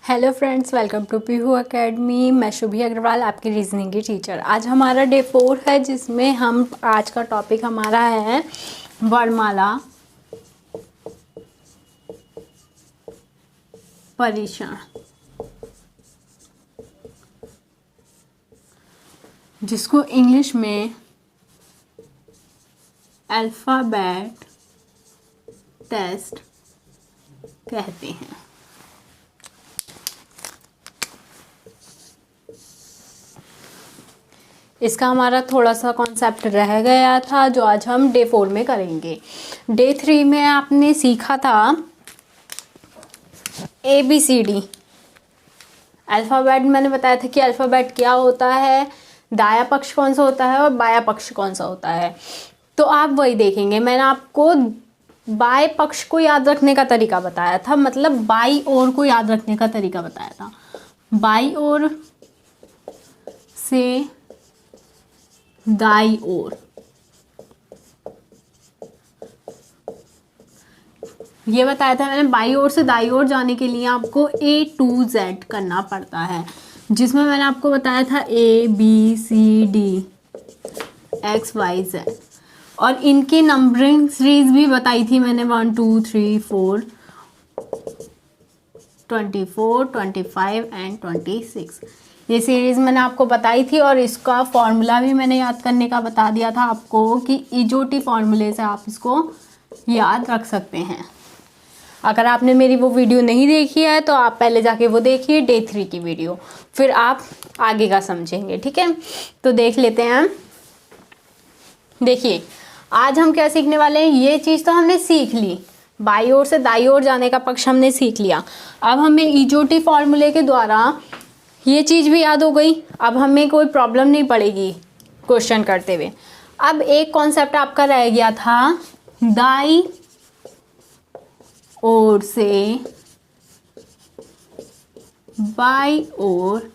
Hello friends, welcome to Pihu academy. मैं शुभी अग्रवाल, आपकी reasoning की टीचर। आज हमारा डे 4 है, जिसमें हम आज का टॉपिक हमारा है वर्णमाला परीक्षण, जिसको इंग्लिश में अल्फ़ाबेट टेस्ट कहते हैं। इसका हमारा थोड़ा सा कॉन्सेप्ट रह गया था, जो आज हम डे 4 में करेंगे। डे 3 में आपने सीखा था ABCD अल्फ़ाबेट। मैंने बताया था कि अल्फ़ाबेट क्या होता है, दाया पक्ष कौन सा होता है और बाया पक्ष कौन सा होता है। तो आप वही देखेंगे। मैंने आपको बाएं पक्ष को याद रखने का तरीका बताया था, मतलब बाई ओर को याद रखने का तरीका बताया था। बाई ओर से दाई ओर, ये बताया था मैंने। बाई ओर से दाई ओर जाने के लिए आपको A to Z करना पड़ता है, जिसमें मैंने आपको बताया था ABCD XYZ, और इनके नंबरिंग सीरीज भी बताई थी मैंने। 1 2 3 4 24 25 एंड 26, ये सीरीज़ मैंने आपको बताई थी। और इसका फॉर्मूला भी मैंने याद करने का बता दिया था आपको कि इजोटी फॉर्मूले से आप इसको याद रख सकते हैं। अगर आपने मेरी वो वीडियो नहीं देखी है तो आप पहले जाके वो देखिए, डे 3 की वीडियो, फिर आप आगे का समझेंगे। ठीक है, तो देख लेते हैं। देखिए, आज हम क्या सीखने वाले हैं। ये चीज़ तो हमने सीख ली, बाई ओर से दाई ओर जाने का पक्ष हमने सीख लिया। अब हमें इजोटी फॉर्मूले के द्वारा ये चीज़ भी याद हो गई। अब हमें कोई प्रॉब्लम नहीं पड़ेगी क्वेश्चन करते हुए। अब एक कॉन्सेप्ट आपका रह गया था, दाई ओर से बाई ओर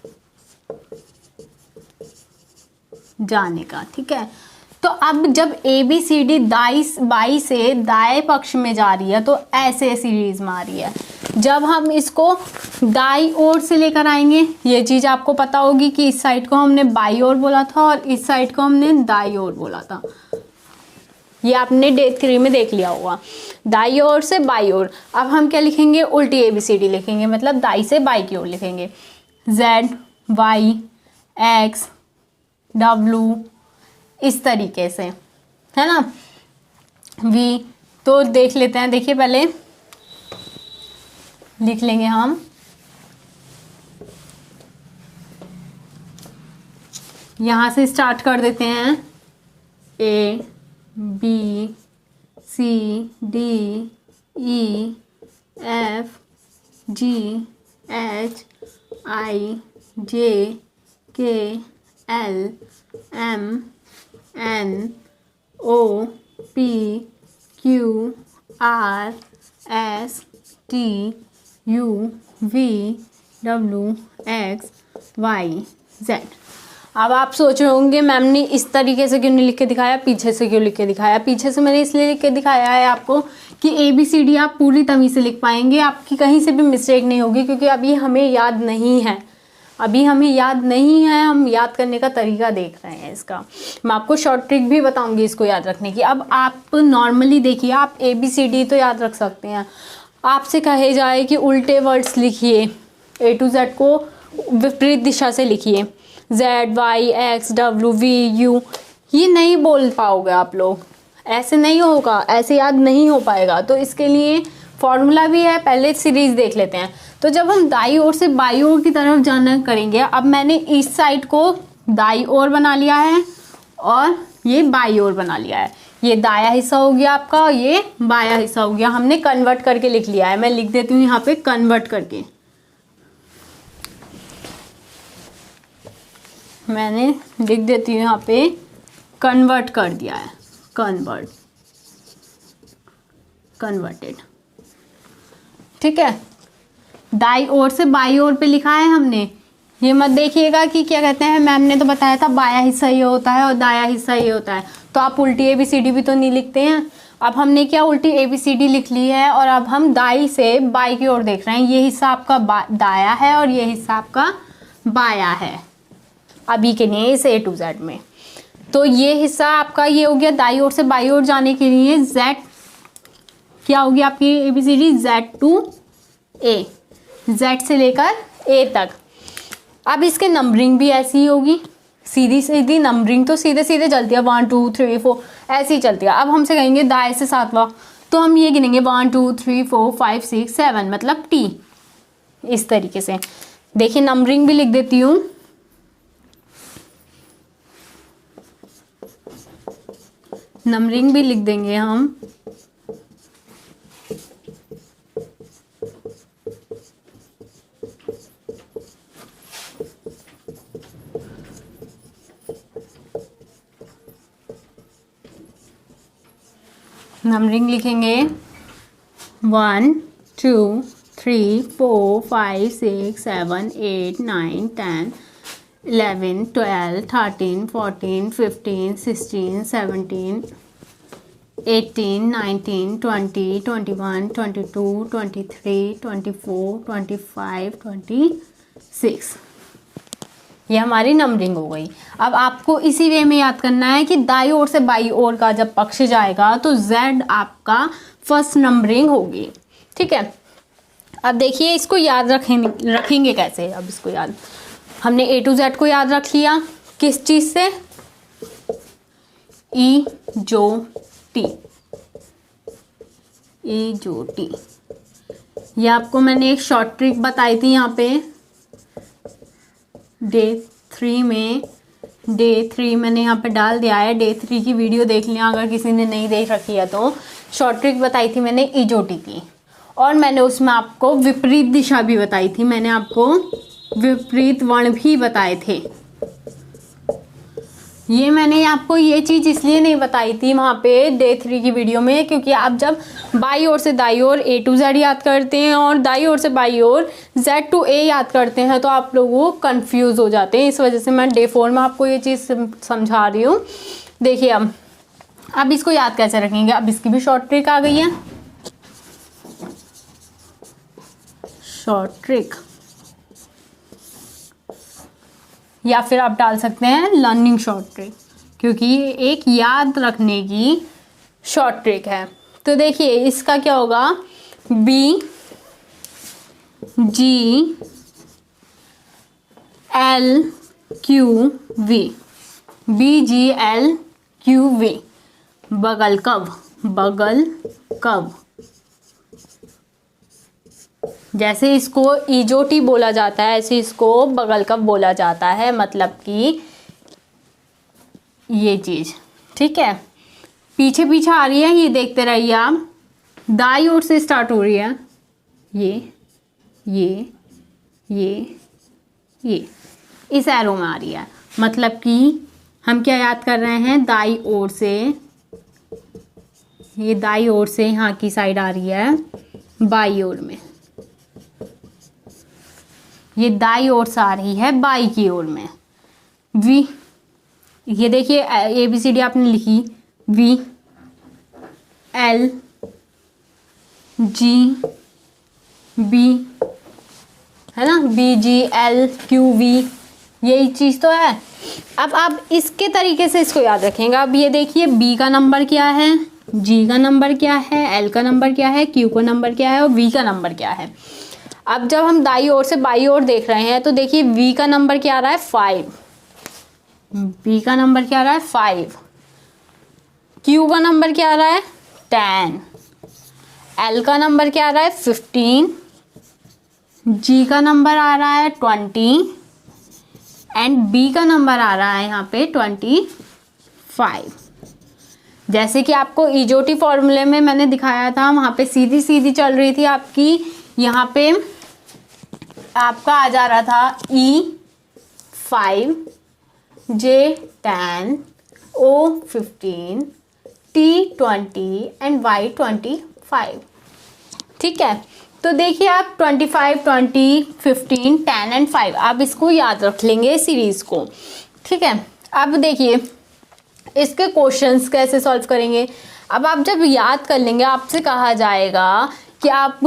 जाने का। ठीक है, तो अब जब ABCD बाई से दाएं पक्ष में जा रही है तो ऐसे सीरीज में आ रही है। जब हम इसको दाई ओर से लेकर आएंगे, ये चीज़ आपको पता होगी कि इस साइड को हमने बाई ओर बोला था और इस साइड को हमने दाई ओर बोला था। ये आपने डे 3 में देख लिया होगा, दाई ओर से बाई ओर। अब हम क्या लिखेंगे, उल्टी ABCD लिखेंगे, मतलब दाई से बाई की ओर लिखेंगे। Z Y X W, इस तरीके से, है ना। V तो देख लेते हैं। देखिए, पहले लिख लेंगे हम, यहाँ से स्टार्ट कर देते हैं। A B C D E F G H I J K L M N O P Q R S T U V W X Y Z। अब आप सोच रहे होंगे मैम ने इस तरीके से क्यों नहीं लिख के दिखाया, पीछे से क्यों लिख के दिखाया। पीछे से मैंने इसलिए लिख के दिखाया है आपको कि ABCD आप पूरी तभी से लिख पाएंगे, आपकी कहीं से भी मिस्टेक नहीं होगी, क्योंकि अभी हमें याद नहीं है। हम याद करने का तरीका देख रहे हैं इसका। मैं आपको शॉर्ट ट्रिक भी बताऊंगी इसको याद रखने की। अब आप नॉर्मली देखिए, आप ABCD तो याद रख सकते हैं। आपसे कहे जाए कि उल्टे वर्ड्स लिखिए, A to Z को विपरीत दिशा से लिखिए, Z Y X W V U, ये नहीं बोल पाओगे आप लोग, ऐसे नहीं होगा, ऐसे याद नहीं हो पाएगा। तो इसके लिए फॉर्मूला भी है, पहले सीरीज देख लेते हैं। तो जब हम दाई ओर से बाई ओर की तरफ जाना करेंगे, अब मैंने इस साइड को दाई ओर बना लिया है और ये बाई ओर बना लिया है। ये दाया हिस्सा हो गया आपका, ये बाया हिस्सा हो गया। हमने कन्वर्ट करके लिख लिया है। मैं लिख देती हूँ यहाँ पे कन्वर्ट करके। मैंने लिख देती हूँ यहाँ पे कन्वर्ट कर दिया है, कन्वर्टेड। ठीक है, दाई ओर से बाई ओर पे लिखा है हमने। ये मत देखिएगा कि क्या कहते हैं, मैम ने तो बताया था बाया हिस्सा ये होता है और दाया हिस्सा ये होता है, तो आप उल्टी ABCD भी तो नहीं लिखते हैं। अब हमने क्या उल्टी ABCD लिख ली है और अब हम दाई से बाई की ओर देख रहे हैं। ये हिस्सा आपका दाया है और ये हिस्सा आपका बाया है अभी के लिए इस A to Z में। तो ये हिस्सा आपका ये हो गया दाई ओर से बाई ओर जाने के लिए Z क्या होगी आपकी ABCD Z to A, Z से लेकर A तक। अब इसके नंबरिंग भी ऐसी ही होगी, सीधी सीधी नंबरिंग तो सीधे सीधे चलती है 1 2 3 4 ऐसी ही चलती है। अब हमसे कहेंगे दाएं से सातवां, तो हम ये गिनेंगे 1 2 3 4 5 6 7 मतलब T, इस तरीके से। देखिए नंबरिंग भी लिख देती हूँ। नंबरिंग भी लिख देंगे हम। नंबरिंग लिखेंगे 1 2 3 4 5 6 7 8 9 10 11 12 13 14 15 16 17 18 19 20 21 22 23 24 25 26। ये हमारी नंबरिंग हो गई। अब आपको इसी वे में याद करना है कि दाई ओर से बाई ओर का जब पक्ष जाएगा तो Z आपका फर्स्ट नंबरिंग होगी। ठीक है, अब देखिए इसको याद रखेंगे कैसे। अब इसको याद, हमने A to Z को याद रख लिया किस चीज़ से, E जो T, E जो T। ये आपको मैंने एक शॉर्ट ट्रिक बताई थी यहाँ पे डे 3 में। डे 3 मैंने यहाँ पे डाल दिया है, डे 3 की वीडियो देख लिया अगर किसी ने नहीं देख रखी है तो। शॉर्ट ट्रिक बताई थी मैंने इजोटी की, और मैंने उसमें आपको विपरीत दिशा भी बताई थी, मैंने आपको विपरीत वर्ण भी बताए थे। ये मैंने आपको ये चीज़ इसलिए नहीं बताई थी वहाँ पे डे 3 की वीडियो में, क्योंकि आप जब बाई ओर से दाई ओर A to Z याद करते हैं और दाई ओर से बाई ओर Z to A याद करते हैं तो आप लोग कंफ्यूज हो जाते हैं। इस वजह से मैं डे 4 में आपको ये चीज़ समझा रही हूँ। देखिए अब इसको याद कैसे रखेंगे। अब इसकी भी शॉर्ट ट्रिक आ गई है। शॉर्ट ट्रिक या फिर आप डाल सकते हैं लर्निंग शॉर्ट ट्रिक, क्योंकि ये एक याद रखने की शॉर्ट ट्रिक है। तो देखिए इसका क्या होगा, B G L Q V, B G L Q V, बगल कब, बगल कब। जैसे इसको इजोटी बोला जाता है ऐसे इसको बगल कब बोला जाता है, मतलब कि ये चीज़। ठीक है, पीछे पीछे आ रही है, ये देखते रहिए आप। दाई ओर से स्टार्ट हो रही है, ये इस एरो में आ रही है, मतलब कि हम क्या याद कर रहे हैं, दाई ओर से, ये दाई ओर से यहाँ की साइड आ रही है बाई ओर में, ये दाई ओर से आ रही है बाई की ओर में। V, ये देखिए ABCD आपने लिखी, V L G B, है ना, B G L Q V, यही चीज़ तो है। अब आप इसके तरीके से इसको याद रखेंगे। अब ये देखिए B का नंबर क्या है, G का नंबर क्या है, L का नंबर क्या है, Q का नंबर क्या है और V का नंबर क्या है। अब जब हम दाई ओर से बाई ओर देख रहे हैं तो देखिए V का नंबर क्या आ रहा है 5, B का नंबर क्या आ रहा है 5, Q का नंबर क्या आ रहा है 10, L का नंबर क्या आ रहा है 15, G का नंबर आ रहा है 20 एंड B का नंबर आ रहा है यहाँ पे 25। जैसे कि आपको इजोटी फॉर्मूले में मैंने दिखाया था, वहाँ पे सीधी सीधी चल रही थी आपकी, यहाँ पे आपका आ जा रहा था E5, J10, O15, T20 and Y25। ठीक है, तो देखिए आप 25, 20, 15, 10 एंड 5 आप इसको याद रख लेंगे सीरीज को। ठीक है, अब देखिए इसके क्वेश्चंस कैसे सॉल्व करेंगे। अब आप जब याद कर लेंगे, आपसे कहा जाएगा कि आप,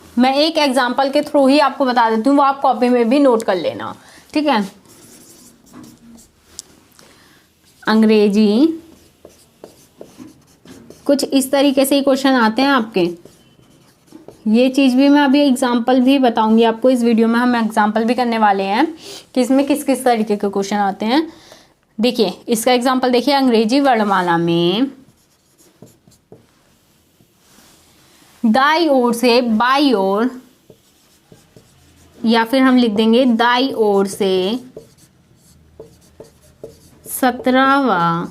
मैं एक एग्जाम्पल के थ्रू ही आपको बता देती हूँ, वो आप कॉपी में भी नोट कर लेना, ठीक है। अंग्रेजी कुछ इस तरीके से ही क्वेश्चन आते हैं आपके। ये चीज़ भी मैं अभी एग्जाम्पल भी बताऊंगी आपको, इस वीडियो में हम एग्जाम्पल भी करने वाले हैं कि इसमें किस किस तरीके के क्वेश्चन आते हैं। देखिए इसका एग्जाम्पल देखिए, अंग्रेजी वर्णमाला में दाई ओर से बाई ओर, या फिर हम लिख देंगे दाई ओर से 17वां,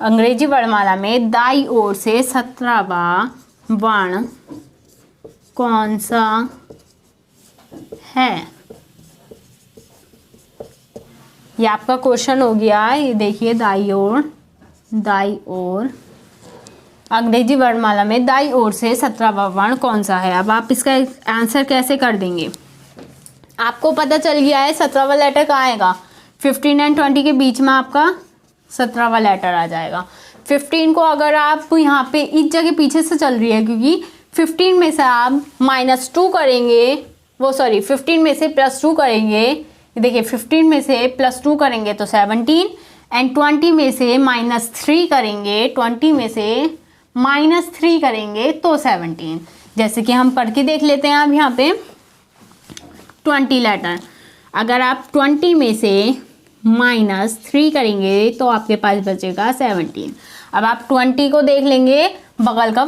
अंग्रेजी वर्णमाला में दाई ओर से 17वां वर्ण कौन सा है। ये आपका क्वेश्चन हो गया। ये देखिए दाई ओर अंग्रेजी वर्णमाला में दाई ओर से 17वां वर्ण कौन सा है। अब आप इसका आंसर कैसे कर देंगे, आपको पता चल गया है 17वां लेटर कहाँ आएगा, 15 एंड 20 के बीच में आपका 17वां लेटर आ जाएगा। 15 को अगर आप यहाँ पे इस जगह पीछे से चल रही है, क्योंकि 15 में से आप -2 करेंगे, वो सॉरी 15 में से +2 करेंगे, देखिए 15 में से +2 करेंगे तो 17, एंड 20 में से -3 करेंगे, 20 में से -3 करेंगे तो 17। जैसे कि हम पढ़ के देख लेते हैं। अब यहाँ पे 20 लेटर, अगर आप 20 में से -3 करेंगे तो आपके पास बचेगा 17। अब आप 20 को देख लेंगे बगल का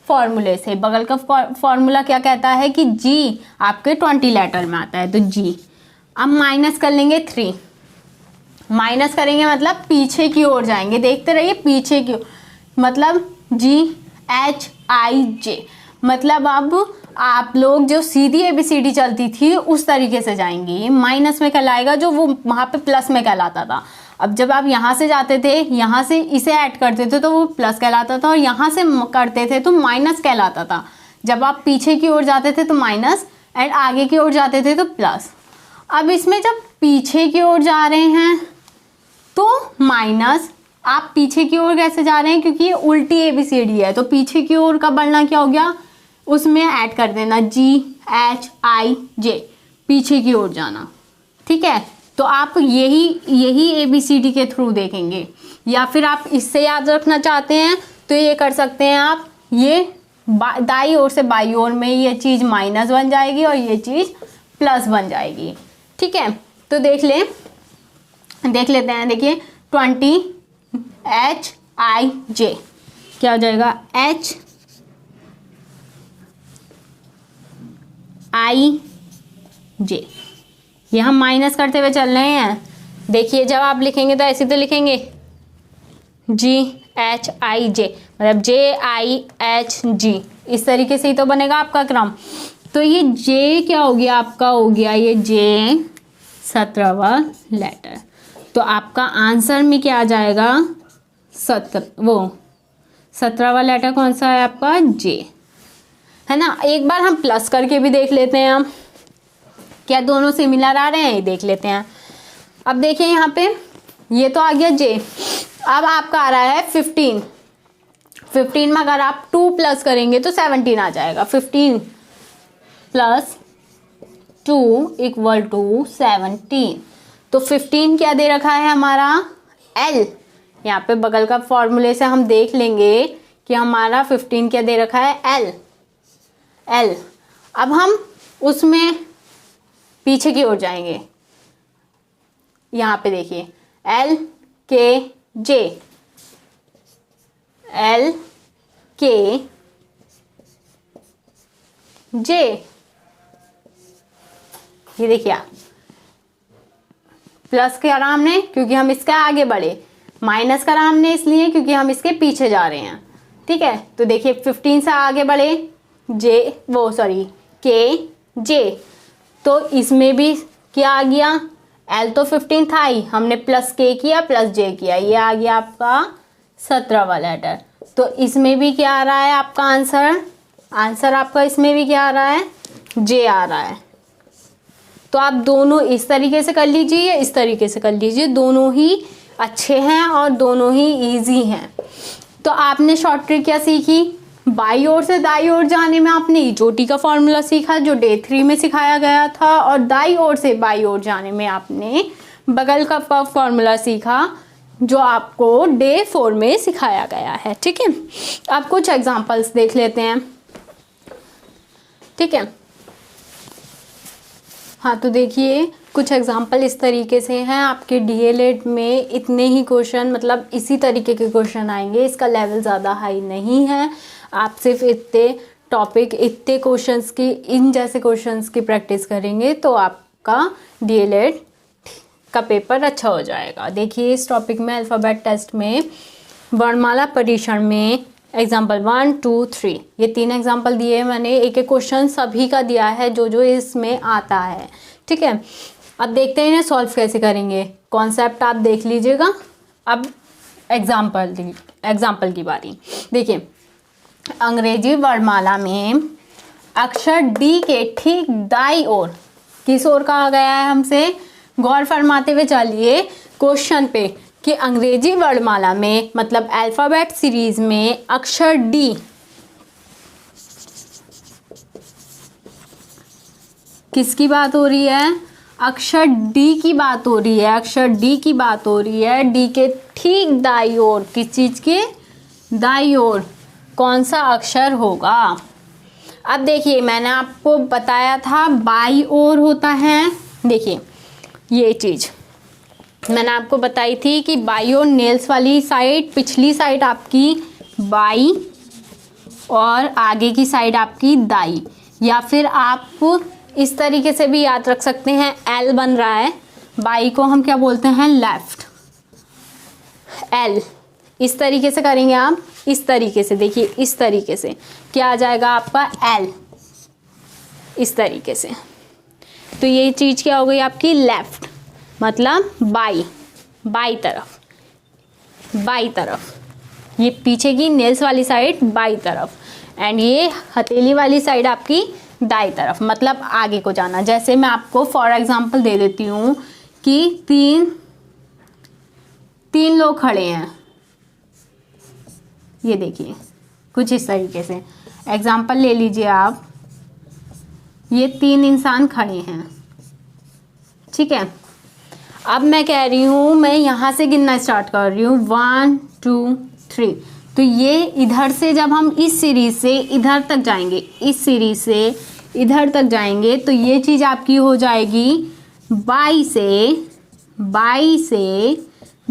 फॉर्मूले से। बगल का फॉर्मूला क्या कहता है कि जी आपके 20 लेटर में आता है, तो जी। अब माइनस कर लेंगे 3, माइनस करेंगे मतलब पीछे की ओर जाएंगे, देखते रहिए पीछे की ओर, मतलब GHIJ, मतलब अब आप लोग जो सीधी ABCD चलती थी उस तरीके से जाएंगे। ये माइनस में कहलाएगा, जो वो वहाँ पे प्लस में कहलाता था। अब जब आप यहाँ से जाते थे, यहाँ से इसे ऐड करते थे तो वो प्लस कहलाता था, और यहाँ से करते थे तो माइनस कहलाता था। जब आप पीछे की ओर जाते थे तो माइनस, एंड आगे की ओर जाते थे तो प्लस। अब इसमें जब पीछे की ओर जा रहे हैं तो माइनस, आप पीछे की ओर कैसे जा रहे हैं, क्योंकि ये उल्टी ABCD है, तो पीछे की ओर का बढ़ना क्या हो गया, उसमें ऐड कर देना GHIJ, पीछे की ओर जाना, ठीक है। तो आप यही ABCD के थ्रू देखेंगे, या फिर आप इससे याद रखना चाहते हैं तो ये कर सकते हैं आप, ये दाई ओर से बाई ओर में ये चीज़ माइनस बन जाएगी और ये चीज़ प्लस बन जाएगी, ठीक है। तो देख लेते हैं, देखिए 20 HIJ क्या हो जाएगा, HIJ। ये हम माइनस करते हुए चल रहे हैं। देखिए जब आप लिखेंगे तो ऐसे तो लिखेंगे GHIJ, मतलब JIHG, इस तरीके से ही तो बनेगा आपका क्रम। तो ये J क्या हो गया, आपका हो गया ये J 17वां लेटर। तो आपका आंसर में क्या आ जाएगा, 17वां लेटर कौन सा है आपका, J, है ना। एक बार हम प्लस करके भी देख लेते हैं, हम क्या दोनों सिमिलर आ रहे हैं, ये देख लेते हैं। अब देखिए यहाँ पे ये तो आ गया J। अब आपका आ रहा है 15 में अगर आप 2 प्लस करेंगे तो 17 आ जाएगा। 15 + 2 = 17। तो 15 क्या दे रखा है हमारा, L। यहाँ पे बगल का फॉर्मूले से हम देख लेंगे कि हमारा 15 क्या दे रखा है, L। अब हम उसमें पीछे की ओर जाएंगे, यहाँ पे देखिए LKJ, ये देखिए आप प्लस करा हमने क्योंकि हम इसके आगे बढ़े, माइनस करा हमने इसलिए क्योंकि हम इसके पीछे जा रहे हैं, ठीक है। तो देखिए 15 से आगे बढ़े KJ, तो इसमें भी क्या आ गया, L तो 15 था ही, हमने +K किया +J किया, ये आ गया आपका 17वां लेटर। तो इसमें भी क्या आ रहा है आपका आंसर आपका इसमें भी क्या आ रहा है, J आ रहा है। तो आप दोनों इस तरीके से कर लीजिए या इस तरीके से कर लीजिए, दोनों ही अच्छे हैं और दोनों ही इजी हैं। तो आपने शॉर्ट ट्रिक क्या सीखी, बाई ओर से दाई ओर जाने में आपने इजोटी का फॉर्मूला सीखा जो डे 3 में सिखाया गया था, और दाई ओर से बाई ओर जाने में आपने बगल का फॉर्मूला सीखा जो आपको डे 4 में सिखाया गया है। ठीक है, अब कुछ एग्जांपल्स देख लेते हैं। ठीक है, हाँ तो देखिए कुछ एग्जांपल इस तरीके से हैं। आपके डीएलएड में इतने ही क्वेश्चन, मतलब इसी तरीके के क्वेश्चन आएंगे, इसका लेवल ज़्यादा हाई नहीं है। आप सिर्फ इतने टॉपिक, इतने क्वेश्चंस की, इन जैसे क्वेश्चंस की प्रैक्टिस करेंगे तो आपका डीएलएड का पेपर अच्छा हो जाएगा। देखिए इस टॉपिक में अल्फ़ाबेट टेस्ट में वर्णमाला परीक्षण में एग्जाम्पल 1, 2, 3 ये 3 एग्जाम्पल दिए मैंने। एक एक क्वेश्चन सभी का दिया है जो जो इसमें आता है। ठीक है, अब देखते हैं इन्हें सॉल्व कैसे करेंगे। कॉन्सेप्ट आप देख लीजिएगा। अब एग्जाम्पल की बारी। देखिए अंग्रेजी वर्णमाला में अक्षर डी के ठीक दाई ओर, किस ओर कहा गया है हमसे, गौर फरमाते हुए चलिए क्वेश्चन पे कि अंग्रेजी वर्णमाला में मतलब अल्फ़ाबेट सीरीज में अक्षर डी किसकी बात हो रही है, अक्षर डी की बात हो रही है। अक्षर डी की बात हो रही है। डी के ठीक दाई ओर, किस चीज़ के दाई ओर कौन सा अक्षर होगा। अब देखिए मैंने आपको बताया था बाई ओर होता है। देखिए ये चीज़ मैंने आपको बताई थी कि बाई ओर नेल्स वाली साइड, पिछली साइड आपकी बाई और आगे की साइड आपकी दाई, या फिर आप इस तरीके से भी याद रख सकते हैं। एल बन रहा है, बाई को हम क्या बोलते हैं, लेफ्ट, एल। इस तरीके से करेंगे आप, इस तरीके से, देखिए इस तरीके से क्या आ जाएगा आपका एल, इस तरीके से। तो ये चीज़ क्या हो गई आपकी लेफ्ट, मतलब बाई, बाई तरफ, बाई तरफ। ये पीछे की नेल्स वाली साइड बाई तरफ, एंड ये हथेली वाली साइड आपकी दाई तरफ, मतलब आगे को जाना। जैसे मैं आपको फॉर एग्जांपल दे देती हूँ कि तीन लोग खड़े हैं। ये देखिए कुछ इस तरीके से एग्जांपल ले लीजिए आप। ये 3 इंसान खड़े हैं। ठीक है, अब मैं कह रही हूँ, मैं यहाँ से गिनना स्टार्ट कर रही हूँ 1, 2, 3। तो ये इधर से जब हम इस सीरीज से इधर तक जाएंगे, इस सीरीज से इधर तक जाएंगे, तो ये चीज़ आपकी हो जाएगी बाई से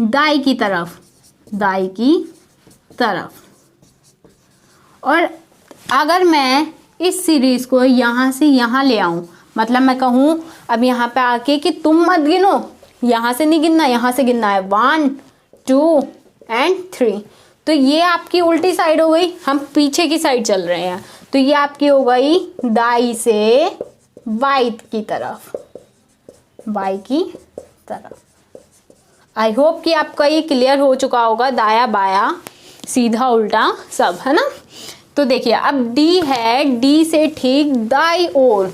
दाई की तरफ, दाई की तरफ। और अगर मैं इस सीरीज को यहाँ से यहाँ ले आऊँ, मतलब मैं कहूँ अब यहाँ पे आके कि तुम मत गिनो, यहाँ से नहीं गिनना, यहाँ से गिनना है 1, 2 एंड 3। तो ये आपकी उल्टी साइड हो गई, हम पीछे की साइड चल रहे हैं। तो ये आपकी हो गई दाई से बाई की तरफ, बाई की तरफ। आई होप कि आपका ये क्लियर हो चुका होगा, दाया बाया सीधा उल्टा सब, है ना। तो देखिए अब डी है, डी से ठीक दाई ओर,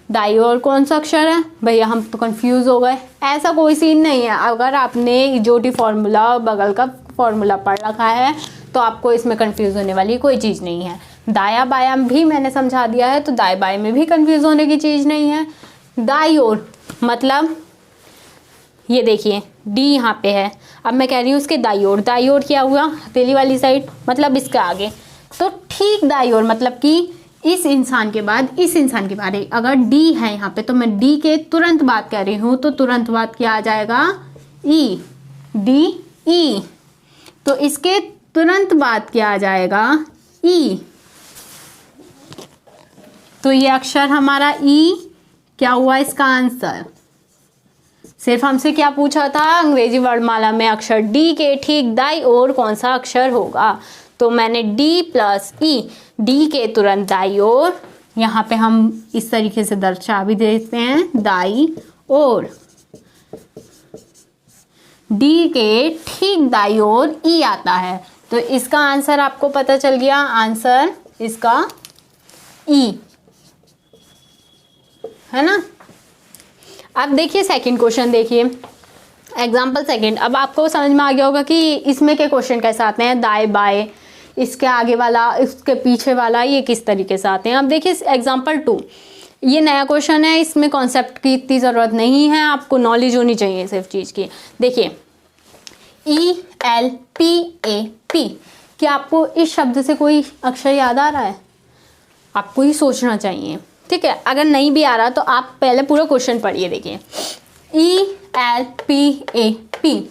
दाई ओर कौन सा अक्षर है भैया, हम तो कंफ्यूज हो गए। ऐसा कोई सीन नहीं है, अगर आपने इजोटी फॉर्मूला और बगल का फॉर्मूला पढ़ रखा है तो आपको इसमें कंफ्यूज होने वाली कोई चीज़ नहीं है। दाया बाया भी मैंने समझा दिया है, तो दाएं बाएं में भी कंफ्यूज होने की चीज़ नहीं है। दाई ओर मतलब ये देखिए डी यहाँ पे है, अब मैं कह रही हूँ उसके दाई ओर, दाई ओर क्या हुआ, हथेली वाली साइड, मतलब इसके आगे। तो ठीक दाई ओर मतलब कि इस इंसान के बाद इस इंसान के बारे, अगर डी है यहाँ पे तो मैं डी के तुरंत बाद कह रही हूँ, तो तुरंत बाद क्या आ जाएगा, ई, डी ई। तो इसके तुरंत बाद क्या आ जाएगा, ई। तो ये अक्षर हमारा ई क्या हुआ इसका आंसर। सिर्फ हमसे क्या पूछा था, अंग्रेजी वर्णमाला में अक्षर डी के ठीक दाई ओर कौन सा अक्षर होगा। तो मैंने डी प्लस ई, डी के तुरंत दाई ओर, यहाँ पे हम इस तरीके से दर्शा भी देते हैं दाई ओर, डी के ठीक दाई ओर ई आता है। तो इसका आंसर आपको पता चल गया, आंसर इसका ई है ना। अब देखिए सेकंड क्वेश्चन, देखिए एग्जाम्पल सेकंड, अब आपको समझ में आ गया होगा कि इसमें के क्वेश्चन कैसे आते हैं, दाएं बाएं, इसके आगे वाला, इसके पीछे वाला, ये किस तरीके से आते हैं। अब देखिए एग्जाम्पल 2, ये नया क्वेश्चन है, इसमें कॉन्सेप्ट की इतनी ज़रूरत नहीं है, आपको नॉलेज होनी चाहिए सिर्फ चीज़ की। देखिए ELPAP, क्या आपको इस शब्द से कोई अक्षर याद आ रहा है? आपको ही सोचना चाहिए, ठीक है। अगर नहीं भी आ रहा तो आप पहले पूरा क्वेश्चन पढ़िए। देखिए ELPAP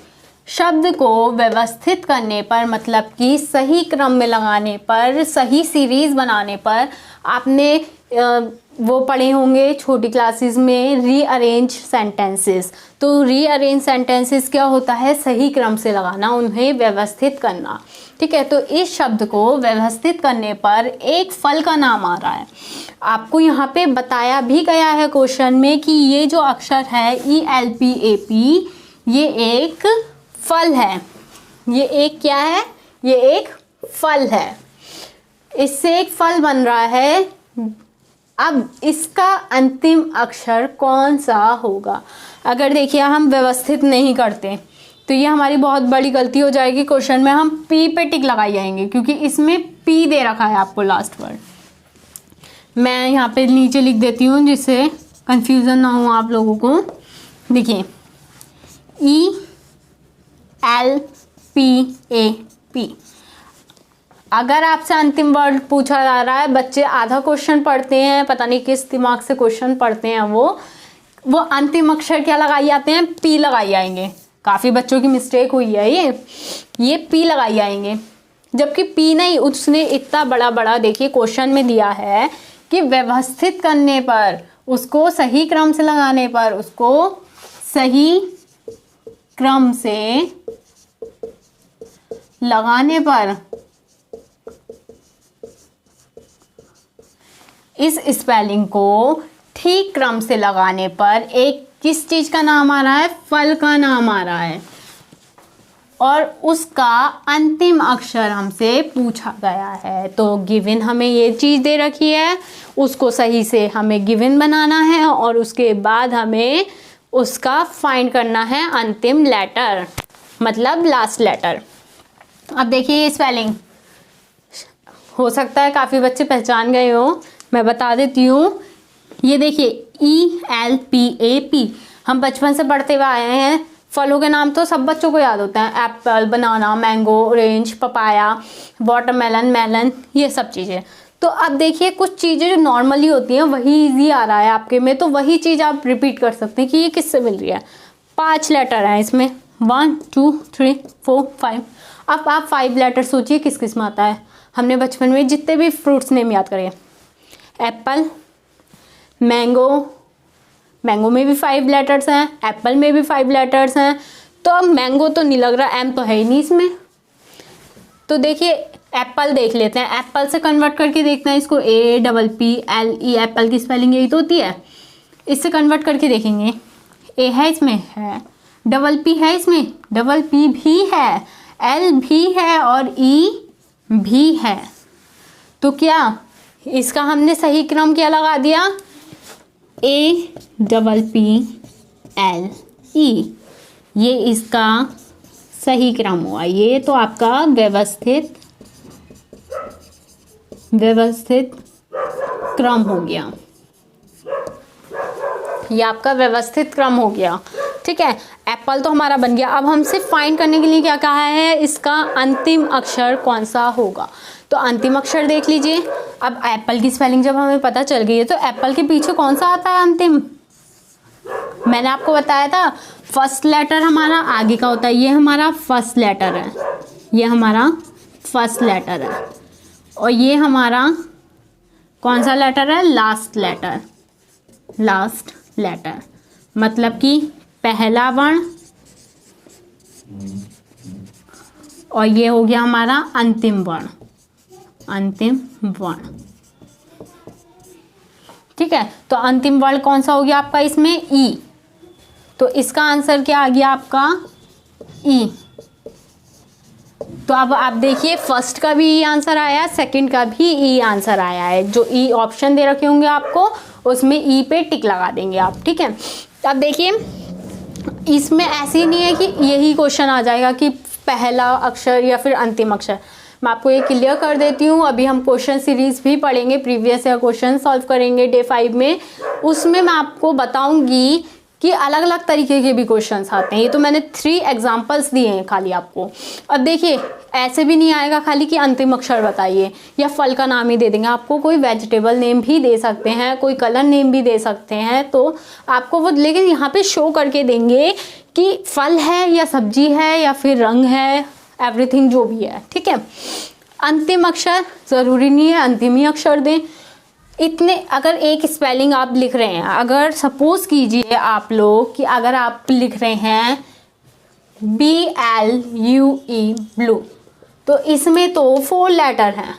शब्द को व्यवस्थित करने पर, मतलब कि सही क्रम में लगाने पर, सही सीरीज बनाने पर, आपने वो पढ़े होंगे छोटी क्लासेस में रीअरेंज सेंटेंसेस। तो रीअरेंज सेंटेंसेस क्या होता है? सही क्रम से लगाना, उन्हें व्यवस्थित करना, ठीक है। तो इस शब्द को व्यवस्थित करने पर एक फल का नाम आ रहा है। आपको यहाँ पे बताया भी गया है क्वेश्चन में कि ये जो अक्षर है ELPAP, ये एक फल है। ये एक क्या है? ये एक फल है। इससे एक फल बन रहा है। अब इसका अंतिम अक्षर कौन सा होगा? अगर देखिए हम व्यवस्थित नहीं करते तो ये हमारी बहुत बड़ी गलती हो जाएगी। क्वेश्चन में हम P पे टिक लगाई जाएंगे क्योंकि इसमें P दे रखा है आपको लास्ट वर्ड। मैं यहाँ पे नीचे लिख देती हूँ जिससे कंफ्यूजन ना हो आप लोगों को। देखिए ELPAP, अगर आपसे अंतिम वर्ड पूछा जा रहा है, बच्चे आधा क्वेश्चन पढ़ते हैं, पता नहीं किस दिमाग से क्वेश्चन पढ़ते हैं, वो अंतिम अक्षर क्या लगाई जाते हैं? P लगाई आएंगे। काफ़ी बच्चों की मिस्टेक हुई है ये P लगाई आएंगे, जबकि P नहीं, उसने इतना बड़ा देखिए क्वेश्चन में दिया है कि व्यवस्थित करने पर, उसको सही क्रम से लगाने पर, उसको सही क्रम से लगाने पर, इस स्पेलिंग को ठीक क्रम से लगाने पर एक किस चीज का नाम आ रहा है? फल का नाम आ रहा है। और उसका अंतिम अक्षर हमसे पूछा गया है। तो गिवन हमें ये चीज दे रखी है, उसको सही से हमें गिवन बनाना है और उसके बाद हमें उसका फाइंड करना है अंतिम लेटर, मतलब लास्ट लेटर। अब देखिए ये स्पेलिंग हो सकता है काफ़ी बच्चे पहचान गए हो, मैं बता देती हूँ। ये देखिए ELPAP, हम बचपन से पढ़ते हुए आए हैं। फलों के नाम तो सब बच्चों को याद होते हैं, apple, banana, mango, orange, papaya, watermelon, melon, ये सब चीज़ें। तो अब देखिए कुछ चीज़ें जो नॉर्मली होती हैं वही इजी आ रहा है आपके में, तो वही चीज़ आप रिपीट कर सकते हैं कि ये किससे मिल रही है। 5 लेटर हैं इसमें, 1 2 3 4 5। अब आप 5 लेटर सोचिए किस किस में आता है। हमने बचपन में जितने भी फ्रूट्स नेम याद करें, एप्पल, मैंगो, मैंगो में भी 5 लेटर्स हैं, एप्पल में भी 5 लेटर्स हैं। तो अब मैंगो तो नहीं लग रहा, एम तो है ही नहीं इसमें। तो देखिए एप्पल देख लेते हैं, एप्पल से कन्वर्ट करके देखते हैं इसको, APPLE, एप्पल की स्पेलिंग यही तो होती है। इससे कन्वर्ट करके देखेंगे, ए है इसमें, है, P है इसमें, P भी है, L भी है और E भी है। तो क्या इसका हमने सही क्रम क्या लगा दिया? APPLE, ये इसका सही क्रम हुआ। ये तो आपका व्यवस्थित क्रम हो गया, ये आपका व्यवस्थित क्रम हो गया, ठीक है। एप्पल तो हमारा बन गया। अब हमसे फाइंड करने के लिए क्या कहा है? इसका अंतिम अक्षर कौन सा होगा। तो अंतिम अक्षर देख लीजिए। अब एप्पल की स्पेलिंग जब हमें पता चल गई है तो एप्पल के पीछे कौन सा आता है अंतिम? मैंने आपको बताया था फर्स्ट लेटर हमारा आगे का होता है, ये हमारा फर्स्ट लेटर है, ये हमारा फर्स्ट लेटर है, और ये हमारा कौन सा लेटर है? लास्ट लेटर, मतलब कि पहला वर्ण, और ये हो गया हमारा अंतिम वर्ण, ठीक है। तो अंतिम वर्ण कौन सा हो गया आपका इसमें? ई। तो इसका आंसर क्या आ गया आपका? ई। तो अब आप देखिए फर्स्ट का भी ई आंसर आया, सेकंड का भी ई आंसर आया है। जो ई ऑप्शन दे रखे होंगे आपको उसमें ई पे टिक लगा देंगे आप, ठीक है। अब देखिए इसमें ऐसे नहीं है कि यही क्वेश्चन आ जाएगा कि पहला अक्षर या फिर अंतिम अक्षर। मैं आपको ये क्लियर कर देती हूँ। अभी हम क्वेश्चन सीरीज भी पढ़ेंगे, प्रीवियस ईयर क्वेश्चन सॉल्व करेंगे डे 5 में। उसमें मैं आपको बताऊंगी कि अलग अलग तरीके के भी क्वेश्चंस आते हैं। ये तो मैंने 3 एग्जांपल्स दिए हैं खाली आपको। अब देखिए ऐसे भी नहीं आएगा खाली कि अंतिम अक्षर बताइए या फल का नाम ही दे देंगे, आपको कोई वेजिटेबल नेम भी दे सकते हैं, कोई कलर नेम भी दे सकते हैं, तो आपको वो लेकिन यहाँ पे शो करके देंगे कि फल है या सब्जी है या फिर रंग है, एवरीथिंग जो भी है, ठीक है। अंतिम अक्षर ज़रूरी नहीं है अंतिम ही अक्षर दें। इतने अगर एक स्पेलिंग आप लिख रहे हैं, अगर सपोज कीजिए आप लोग कि अगर आप लिख रहे हैं BLUE ब्लू, तो इसमें तो 4 लेटर हैं।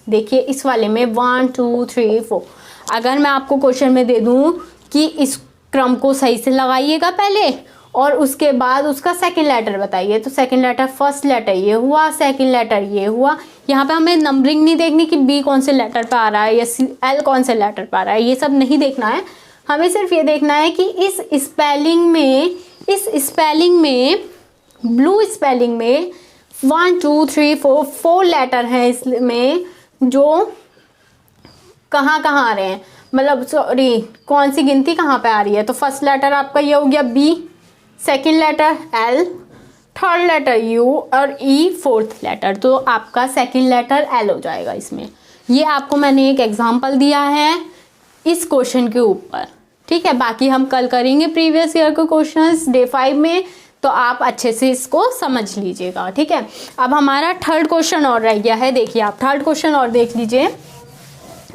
देखिए इस वाले में 1 2 3 4। अगर मैं आपको क्वेश्चन में दे दूं कि इस क्रम को सही से लगाइएगा पहले और उसके बाद उसका सेकंड लेटर बताइए, तो सेकंड लेटर फर्स्ट लेटर ये हुआ, सेकंड लेटर ये हुआ। यहाँ पे हमें नंबरिंग नहीं देखनी कि बी कौन से लेटर पे आ रहा है या एल कौन से लेटर पे आ रहा है, ये सब नहीं देखना है। हमें सिर्फ ये देखना है कि इस स्पेलिंग में ब्लू स्पेलिंग में 1 2 3 4 लेटर हैं इसमें, जो कहाँ कहाँ आ रहे हैं, मतलब सॉरी कौन सी गिनती कहाँ पे आ रही है। तो फर्स्ट लेटर आपका ये हो गया B, second letter L, third letter U और ई फोर्थ लेटर, तो आपका सेकेंड लेटर एल हो जाएगा इसमें। ये आपको मैंने एक एग्जांपल दिया है इस क्वेश्चन के ऊपर, ठीक है। बाकी हम कल करेंगे प्रीवियस ईयर के क्वेश्चंस डे 5 में, तो आप अच्छे से इसको समझ लीजिएगा, ठीक है। अब हमारा थर्ड क्वेश्चन और रह गया है। देखिए आप थर्ड क्वेश्चन और देख लीजिए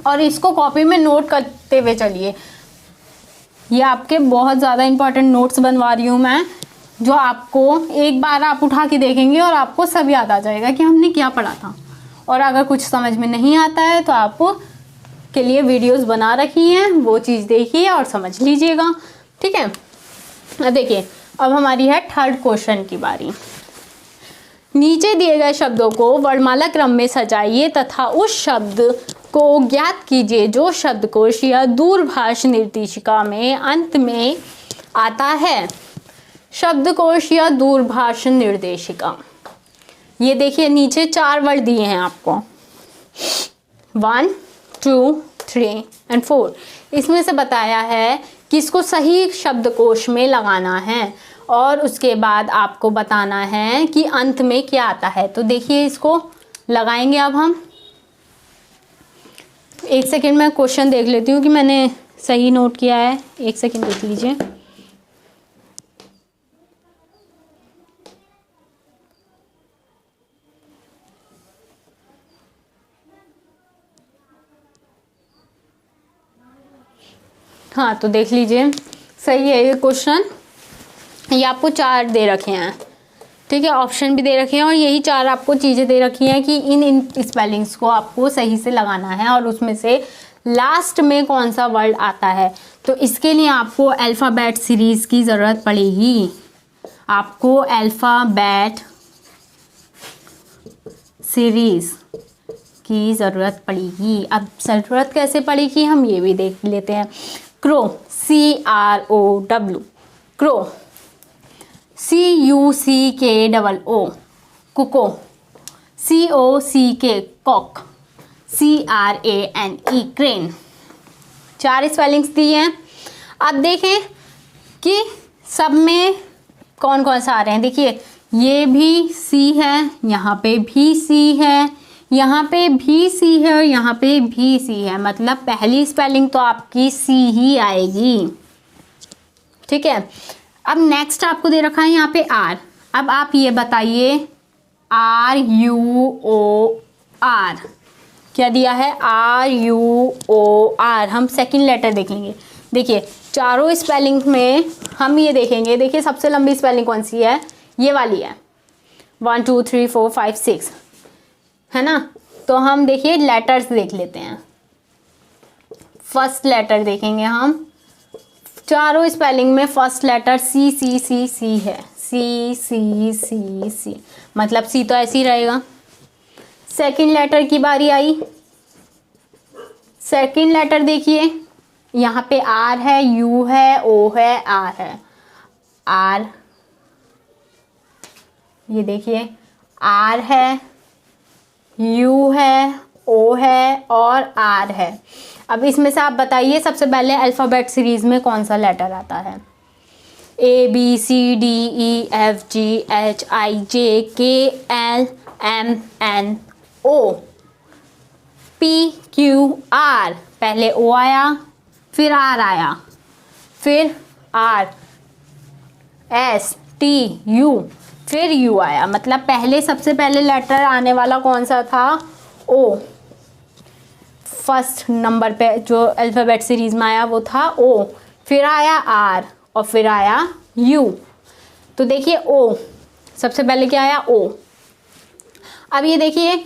और इसको कॉपी में नोट करते हुए चलिए। ये आपके बहुत ज़्यादा इंपॉर्टेंट नोट्स बनवा रही हूँ मैं, जो आपको एक बार आप उठा के देखेंगे और आपको सब याद आ जाएगा कि हमने क्या पढ़ा था। और अगर कुछ समझ में नहीं आता है तो आप के लिए वीडियोस बना रखी हैं, वो चीज़ देखिए और समझ लीजिएगा, ठीक है। देखिए अब हमारी है थर्ड क्वेश्चन की बारी। नीचे दिए गए शब्दों को वर्णमाला क्रम में सजाइए तथा उस शब्द को ज्ञात कीजिए जो शब्दकोश या दूरभाष निर्देशिका में अंत में आता है। शब्दकोश या दूरभाष निर्देशिका, ये देखिए नीचे 4 वर्ड दिए हैं आपको, 1 2 3 एंड 4। इसमें से बताया है कि इसको सही शब्दकोश में लगाना है और उसके बाद आपको बताना है कि अंत में क्या आता है। तो देखिए इसको लगाएंगे अब हम। एक सेकेंड में क्वेश्चन देख लेती हूँ कि मैंने सही नोट किया है, एक सेकेंड देख लीजिए। हाँ तो देख लीजिए सही है ये क्वेश्चन। ये आपको 4 दे रखे हैं, ठीक है, ऑप्शन भी दे रखे हैं और यही 4 आपको चीज़ें दे रखी हैं कि इन स्पेलिंग्स को आपको सही से लगाना है और उसमें से लास्ट में कौन सा वर्ड आता है। तो इसके लिए आपको अल्फ़ाबेट सीरीज़ की ज़रूरत पड़ेगी, आपको अल्फ़ाबेट सीरीज़ की ज़रूरत पड़ेगी। अब ज़रूरत कैसे पड़ेगी हम ये भी देख लेते हैं। Crow CROW crow, CUCKOO cuckoo, COCK cock, CRANE crane. 4 spellings दिए हैं। अब देखें कि सब में कौन कौन सा आ रहे हैं। देखिए ये भी C है, यहाँ पे भी C है, यहाँ पे भी C है और यहाँ पे भी C है, मतलब पहली स्पेलिंग तो आपकी C ही आएगी, ठीक है। अब नेक्स्ट आपको दे रखा है यहाँ पे R। अब आप ये बताइए RUOR क्या दिया है, RUOR। हम सेकंड लेटर देखेंगे। देखिए चारों स्पेलिंग में हम ये देखेंगे। देखिए सबसे लंबी स्पेलिंग कौन सी है, ये वाली है, 1 2 3 4 5 6 है ना। तो हम देखिए लेटर्स देख लेते हैं। फर्स्ट लेटर देखेंगे हम, चारों स्पेलिंग में फर्स्ट लेटर C है, C मतलब C तो ऐसे ही रहेगा। सेकंड लेटर की बारी आई। सेकंड लेटर देखिए यहाँ पे R है, U है, O है, R है। R ये देखिए आर है, यू है, ओ है और आर है। अब इसमें से आप बताइए सबसे पहले अल्फ़ाबेट सीरीज़ में कौन सा लेटर आता है? A B C D E F G H I J K L M N O P Q R. पहले ओ आया, फिर आर आया, फिर आर एस टी यू, फिर यू आया। मतलब पहले सबसे पहले लेटर आने वाला कौन सा था? ओ। फर्स्ट नंबर पे जो अल्फ़ाबेट सीरीज़ में आया वो था ओ, फिर आया आर और फिर आया यू। तो देखिए ओ सबसे पहले क्या आया? ओ। अब ये देखिए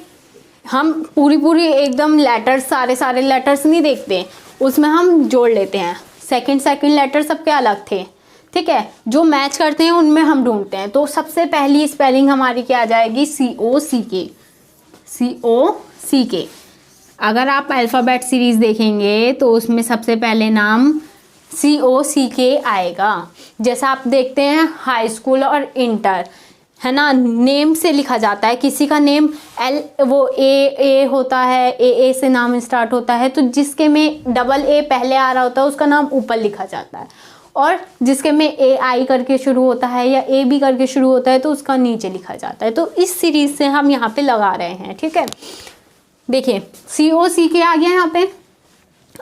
हम पूरी एकदम लेटर्स सारे लेटर्स नहीं देखते, उसमें हम जोड़ लेते हैं। सेकंड लेटर सबके अलग थे, ठीक है, जो मैच करते हैं उनमें हम ढूंढते हैं। तो सबसे पहली स्पेलिंग हमारी क्या आ जाएगी? COCK। COCK। अगर आप अल्फ़ाबेट सीरीज़ देखेंगे तो उसमें सबसे पहले नाम COCK आएगा। जैसा आप देखते हैं हाई स्कूल और इंटर, है ना, नेम से लिखा जाता है। किसी का नेम एल वो ए होता है, ए से नाम स्टार्ट होता है, तो जिसके में डबल ए पहले आ रहा होता है उसका नाम ऊपर लिखा जाता है, और जिसके में AI करके शुरू होता है या AB करके शुरू होता है तो उसका नीचे लिखा जाता है। तो इस सीरीज़ से हम यहाँ पे लगा रहे हैं, ठीक है। देखिए COCK आ गया यहाँ पे।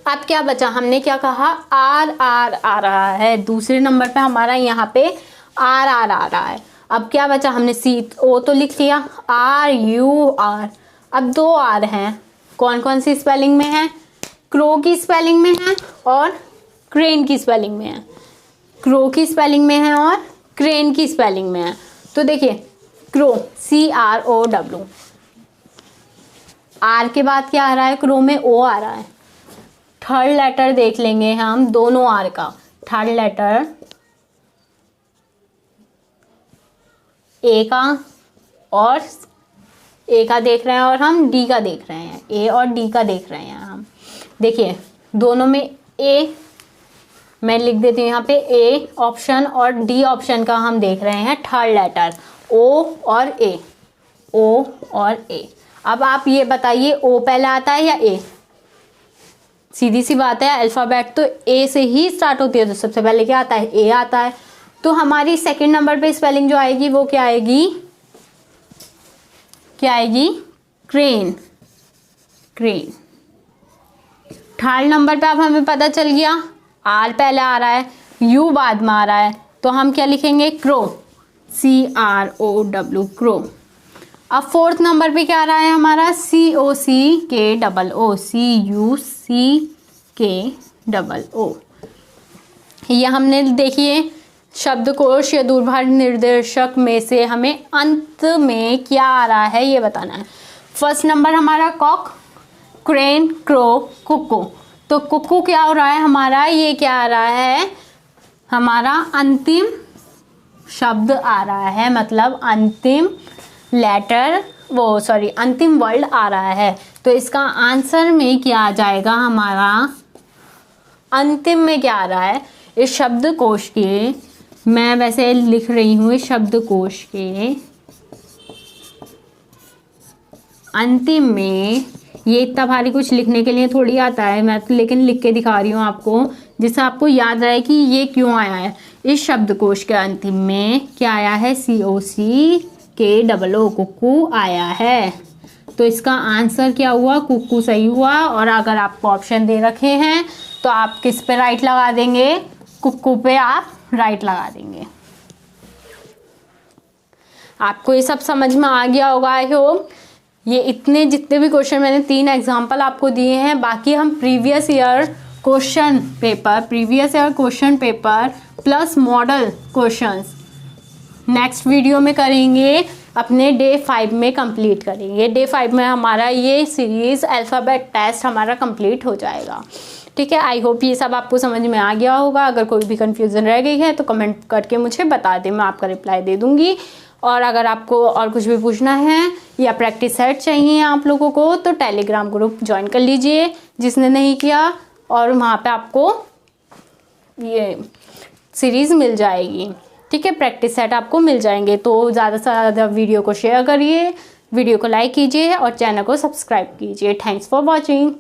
अब क्या बचा? हमने क्या कहा? आर आ रहा है। दूसरे नंबर पे हमारा यहाँ पे आर आ रहा है। अब क्या बचा? हमने CO तो लिख लिया, RUR। अब दो आर हैं, कौन कौन सी स्पेलिंग में है? क्रो की स्पेलिंग में है और क्रेन की स्पेलिंग में है। क्रो की स्पेलिंग में है और क्रेन की स्पेलिंग में है। तो देखिए क्रो CROW। आर के बाद क्या आ रहा है? क्रो में ओ आ रहा है। थर्ड लेटर देख लेंगे हम दोनों आर का। थर्ड लेटर ए का और ए का देख रहे हैं और हम डी का देख रहे हैं। ए और डी का देख रहे हैं हम। देखिए दोनों में ए, मैं लिख देती हूँ यहाँ पे ए ऑप्शन और डी ऑप्शन का हम देख रहे हैं। थर्ड लेटर ओ और ए, ओ और ए। अब आप ये बताइए ओ पहले आता है या ए? सीधी सी बात है, अल्फ़ाबेट तो ए से ही स्टार्ट होती है, तो सबसे पहले क्या आता है? ए आता है। तो हमारी सेकंड नंबर पे स्पेलिंग जो आएगी वो क्या आएगी? क्या आएगी? क्रेन। क्रेन। थर्ड नंबर पे अब हमें पता चल गया आर पहले आ रहा है, यू बाद में आ रहा है, तो हम क्या लिखेंगे? क्रो। CROW crow. अब फोर्थ नंबर पे क्या आ रहा है हमारा? COCKOO। ये हमने देखिए शब्दकोश या दूरभाष निर्देशक में से हमें अंत में क्या आ रहा है ये बताना है। फर्स्ट नंबर हमारा कॉक, क्रेन, क्रो, कुक्कू। तो कुक्कू क्या हो रहा है हमारा? ये क्या आ रहा है? हमारा अंतिम शब्द आ रहा है, मतलब अंतिम लेटर अंतिम वर्ड आ रहा है। तो इसका आंसर में क्या आ जाएगा हमारा? अंतिम में क्या आ रहा है? इस शब्दकोश के, मैं वैसे लिख रही हूँ, इस शब्दकोश के अंतिम में, ये इतना भारी कुछ लिखने के लिए थोड़ी आता है, मैं तो लेकिन लिख के दिखा रही हूँ आपको, जिससे आपको याद रहे कि ये क्यों आया है। इस शब्दकोश के अंतिम में क्या आया है? COCKOO कुक्कू आया है। तो इसका आंसर क्या हुआ? कुक्कू सही हुआ। और अगर आपको ऑप्शन दे रखे हैं तो आप किस पे राइट लगा देंगे? कुक्कू पे आप राइट लगा देंगे। आपको ये सब समझ में आ गया होगा आई होप। ये इतने जितने भी क्वेश्चन मैंने 3 एग्जाम्पल आपको दिए हैं, बाकी हम previous year question paper plus model questions next video में करेंगे, अपने डे 5 में कंप्लीट करेंगे। डे 5 में हमारा ये सीरीज़ अल्फ़ाबेट टेस्ट हमारा कंप्लीट हो जाएगा, ठीक है। आई होप ये सब आपको समझ में आ गया होगा। अगर कोई भी कन्फ्यूज़न रह गई है तो कमेंट करके मुझे बता दें, मैं आपका रिप्लाई दे दूँगी। और अगर आपको और कुछ भी पूछना है या प्रैक्टिस सेट चाहिए आप लोगों को तो टेलीग्राम ग्रुप ज्वाइन कर लीजिए जिसने नहीं किया, और वहाँ पे आपको ये सीरीज़ मिल जाएगी। ठीक है, प्रैक्टिस सेट आपको मिल जाएंगे। तो ज़्यादा से ज़्यादा वीडियो को शेयर करिए, वीडियो को लाइक कीजिए और चैनल को सब्सक्राइब कीजिए। Thanks for watching.